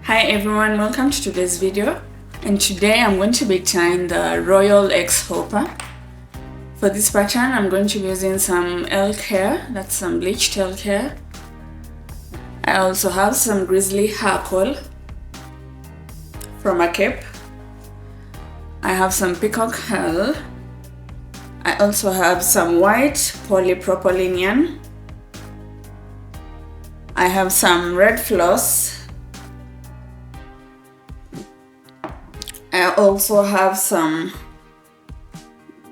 Hi everyone, welcome to today's video, and today I'm going to be tying the Royal X hopper. For this pattern I'm going to be using some elk hair, that's some bleached elk hair. I also have some grizzly hair coil from a cape. I have some Peacock Herl. I also have some white polypropylene yarn. I have some red floss. I also have some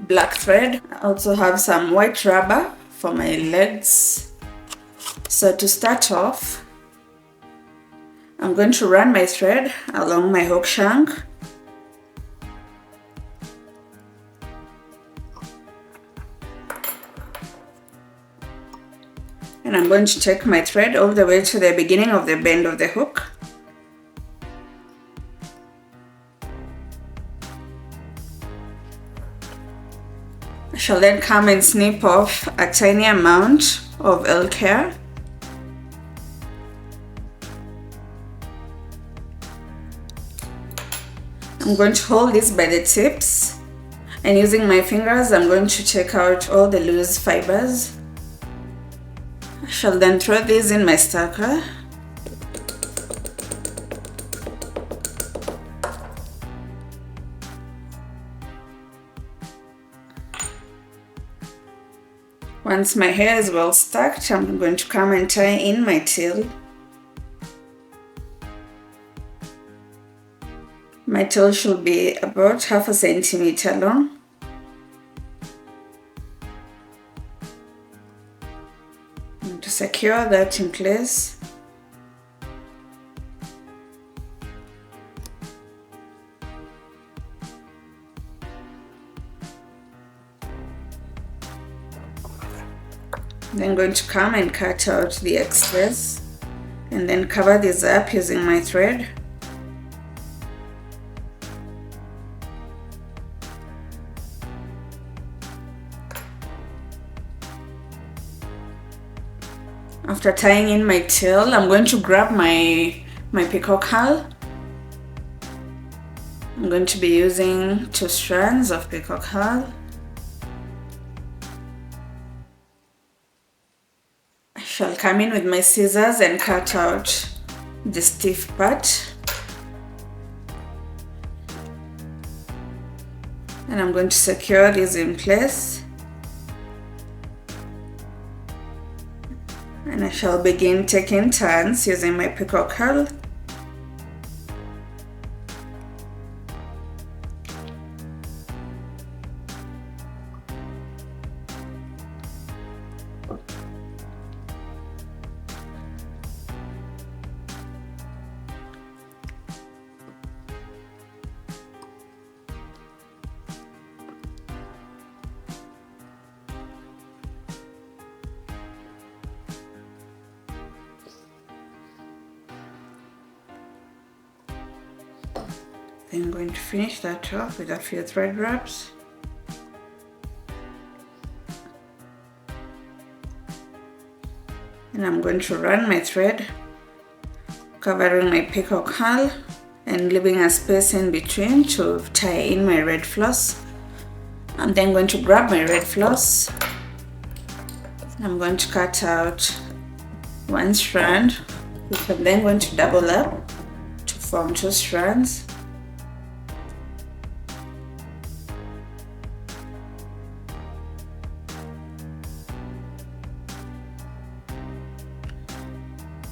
black thread. I also have some white rubber for my legs. So to start off, I'm going to run my thread along my hook shank. And I'm going to take my thread all the way to the beginning of the bend of the hook. I shall then come and snip off a tiny amount of elk hair. I'm going to hold this by the tips, and using my fingers I'm going to take out all the loose fibers. I shall then throw these in my stacker. Once my hair is well stacked, I'm going to come and tie in my tail. My tail should be about 1/2 centimeter long. And to secure that in place, then going to come and cut out the extras and then cover this up using my thread. After tying in my tail, I'm going to grab my Peacock Herl. I'm going to be using 2 strands of Peacock Herl. I shall come in with my scissors and cut out the stiff part. And I'm going to secure this in place. And I shall begin taking turns using my Peacock Herl. I'm going to finish that off with a few thread wraps. And I'm going to run my thread, covering my Peacock Herl and leaving a space in between to tie in my red floss. I'm then going to grab my red floss. I'm going to cut out 1 strand, which I'm then going to double up to form 2 strands.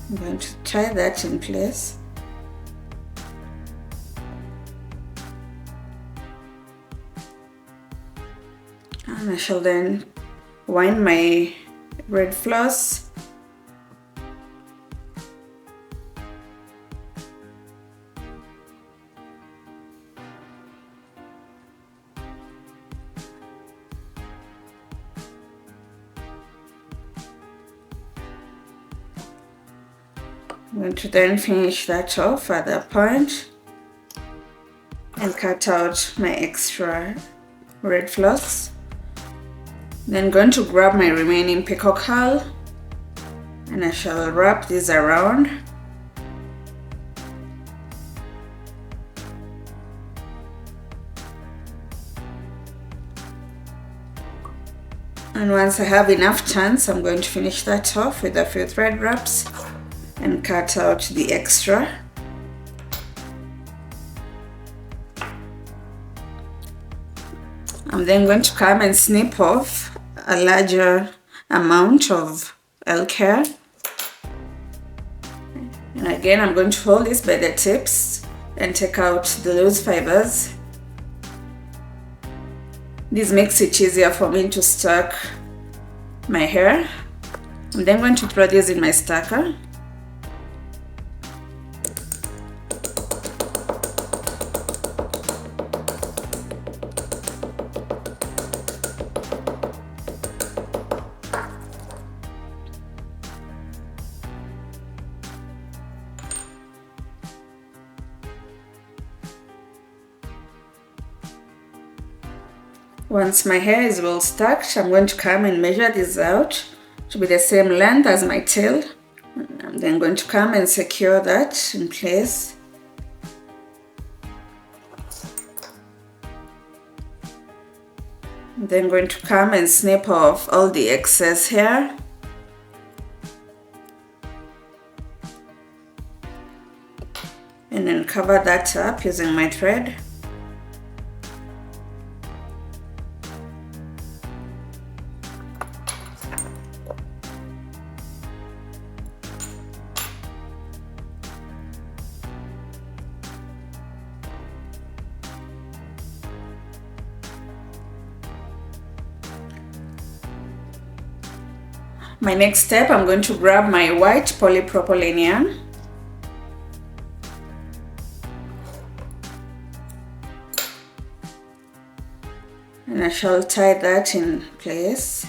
I'm going to tie that in place. And I shall then wind my red floss. I'm going to then finish that off at that point and cut out my extra red floss. Then going to grab my remaining Peacock Herl and I shall wrap this around And once I have enough turns, I'm going to finish that off with a few thread wraps and cut out the extra. I'm then going to come and snip off a larger amount of elk hair. And again, I'm going to hold this by the tips and take out the loose fibers. This makes it easier for me to stack my hair. I'm then going to throw this in my stacker. Once my hair is well stacked, I'm going to come and measure this out to be the same length as my tail. I'm then going to come and secure that in place. I'm then going to come and snip off all the excess hair. And then cover that up using my thread. My next step, I'm going to grab my white polypropylene yarn. And I shall tie that in place.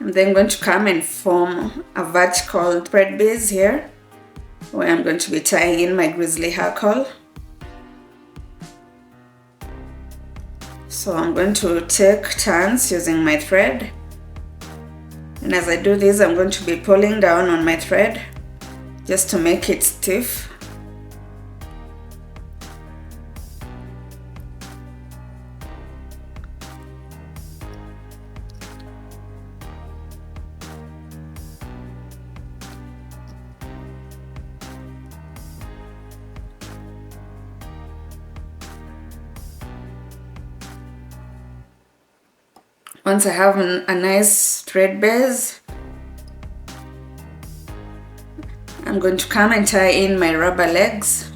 I'm then going to come and form a vertical thread base here, where I'm going to be tying in my grizzly hair curl. So I'm going to take turns using my thread, and as I do this, I'm going to be pulling down on my thread just to make it stiff. Once I have a nice thread base, I'm going to come and tie in my rubber legs.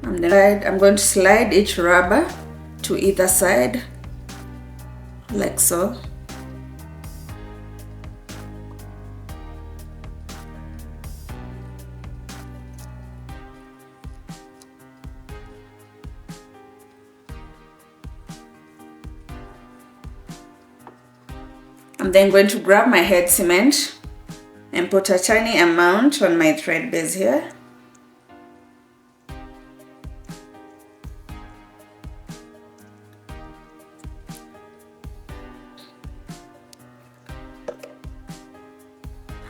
And then I'm going to slide each rubber to either side, like so. I'm then going to grab my head cement and put a tiny amount on my thread base here.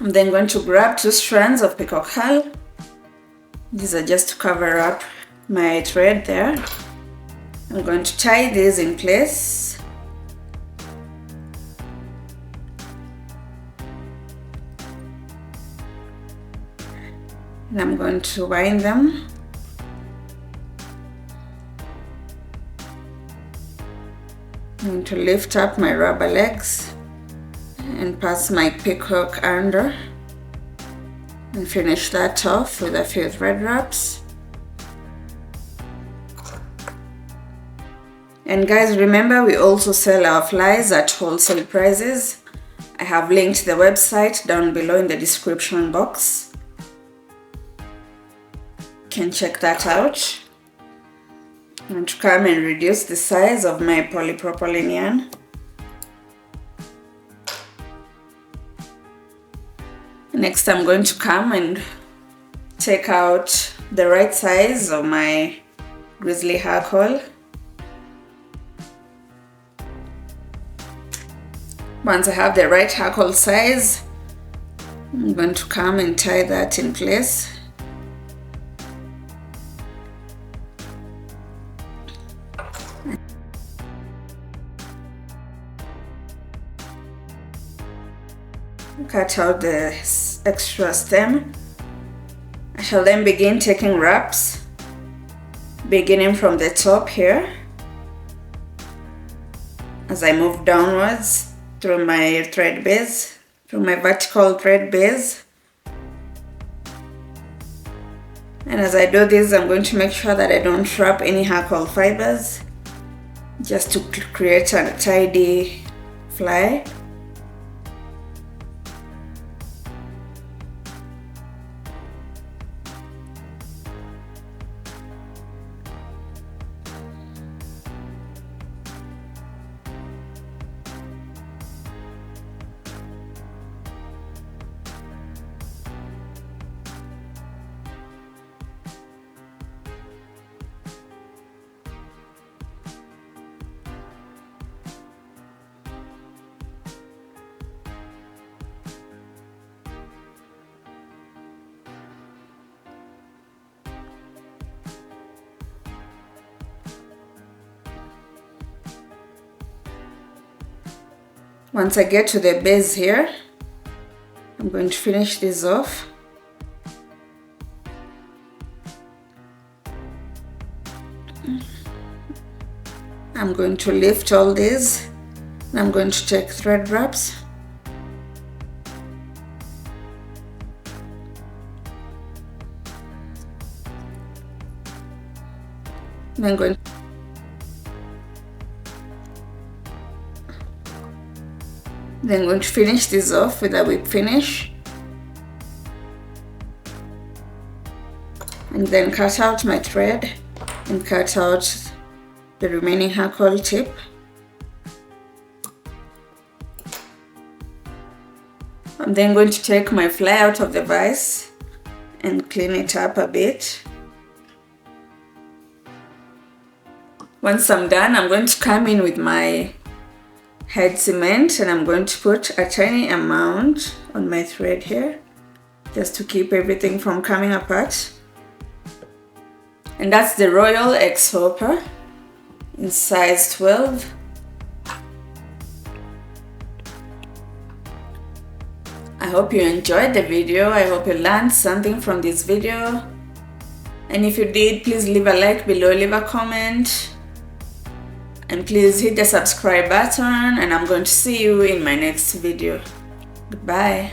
I'm then going to grab 2 strands of Peacock Herl. These are just to cover up my thread there. I'm going to tie these in place. And I'm going to wind them. I'm going to lift up my rubber legs and pass my peacock under and finish that off with a few thread wraps. And guys, remember we also sell our flies at wholesale prices. I have linked the website down below in the description box. You can check that out. I'm going to come and reduce the size of my polypropylene yarn. Next, I'm going to come and take out the right size of my grizzly hair coil. Once I have the right hair coil size, I'm going to come and tie that in place. Cut out the extra stem. I shall then begin taking wraps, beginning from the top here as I move downwards through my thread base, through my vertical thread base. And as I do this, I'm going to make sure that I don't wrap any hair coil fibers, just to create a tidy fly. Once I get to the base here, I'm going to finish this off. I'm going to lift all these, and I'm going to take thread wraps. And I'm going to finish this off with a whip finish, and then cut out my thread and cut out the remaining hair coil tip. I'm then going to take my fly out of the vise and clean it up a bit. Once I'm done, I'm going to come in with my head cement and I'm going to put a tiny amount on my thread here, just to keep everything from coming apart. And that's the Royal X Hopper in size 12. I hope you enjoyed the video. I hope you learned something from this video. And if you did, please leave a like below, leave a comment. And please hit the subscribe button, and I'm going to see you in my next video. Goodbye.